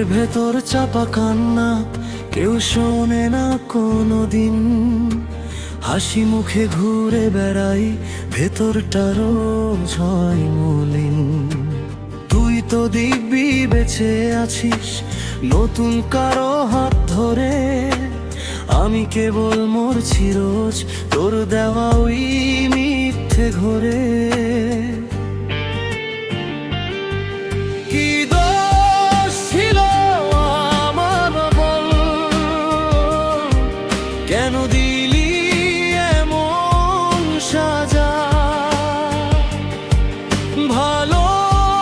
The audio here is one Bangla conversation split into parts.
বুকের ভেতর চাপা কান্না কেউ শোনে না কোনোদিন। হাসি মুখে ঘুরে বেড়াই, ভেতরটা রোজ হয় মলিন। তুই তো দিব্যি বেঁচে আছিস নতুন কারো হাত ধরে, আমি কেবল মরছি রোজ তোর দেওয়া ওই মিথ্যে ঘরে। কি দোষ ছিল আমার বল, কেন দিলি এমন সাজা? ভালোবাসার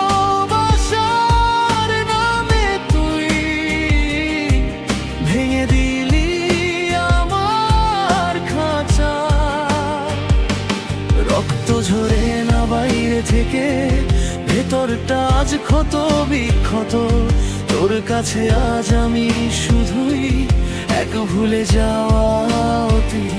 নামে তুই ভেঙে দিলি আমার খাঁচা। রক্ত ঝরে না বাইরে থেকে, ভেতরটা আজ ক্ষত বিক্ষত। তোর কাছে আজ আমি শুধুই এক ভুলে যাওয়া অতীত।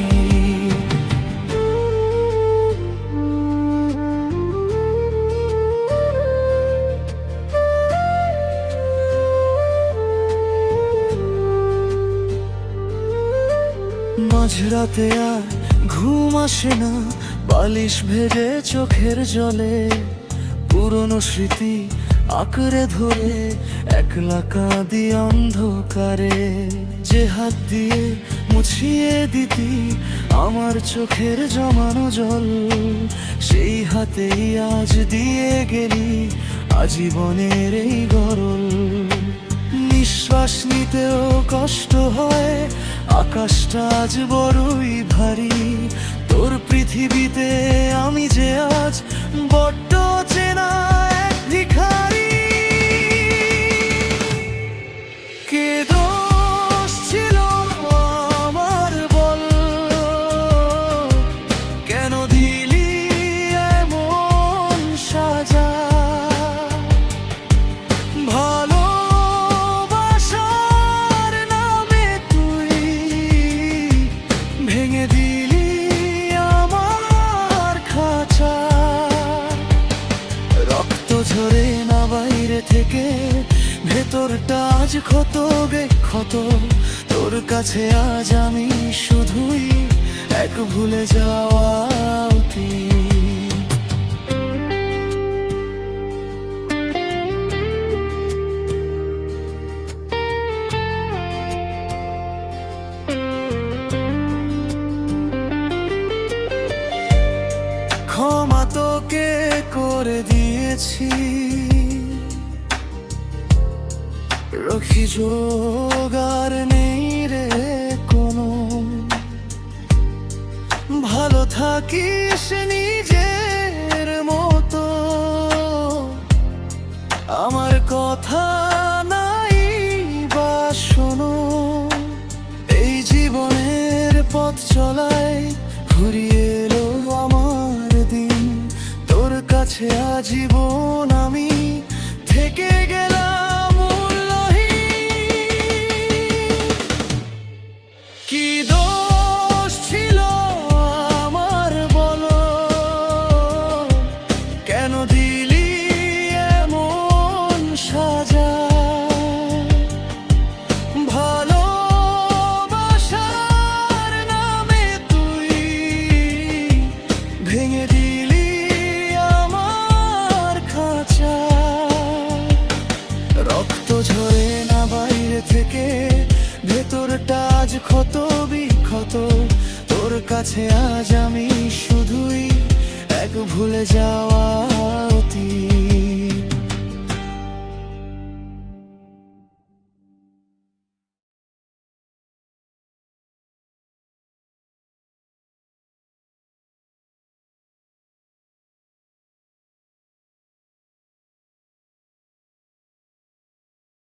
মাঝরাতে আর ঘুম আসে না, বালিশ ভেজে চোখের জলে। পুরনো স্মৃতি আঁকড়ে ধরে একলা কাঁদি অন্ধকারে। যে হাত দিয়ে মুছিয়ে দিতি আমার চোখের জমানো জল, সেই হাতেই আজ দিয়ে গেলি আজীবনের এই গরল। নিঃশ্বাস নিতেও কষ্ট হয়, আকাশটা আজ বড়ই ভারী। তোর পৃথিবীতে আমি যে আজ বড্ড চেনা এক ভিখারি। কে দোষ ছিল আমার বল, কেন দিলি এমন সাজা? ভালোবাসার নামে তুই ভেঙে দিলি আমার খাঁচা। রক্ত ঝরে না বাইরে থেকে, ভেতরটা আজ ক্ষত বিক্ষত। তোর কাছে আজ আমি শুধুই এক ভুলে যাওয়া অতীত। ক্ষমা তোকে করে দিয়েছি, রক্ষী জোগাড় নেই রে কোনো। ভালো থাকিস নিজের মতো, আমার কথা নাই বা শোনো। এই জীবনের পথ চলায় ঘুরিয়ে এলো আমার দিন, তোর কাছে আজীবন আমি থেকে গেলাম মূল্যহীন। কি দোষ ছিল আমার বলো, কেন দিলি এমন সাজা? ভালোবাসার নামে তুই ভেঙে দিলি আমার খাঁচা। রক্ত ঝরে না বাইরে থেকে, ভেতরটা আজ ক্ষত বিক্ষত। তোর কাছে আজ আমি শুধুই এক ভুলে যাওয়া অতীত।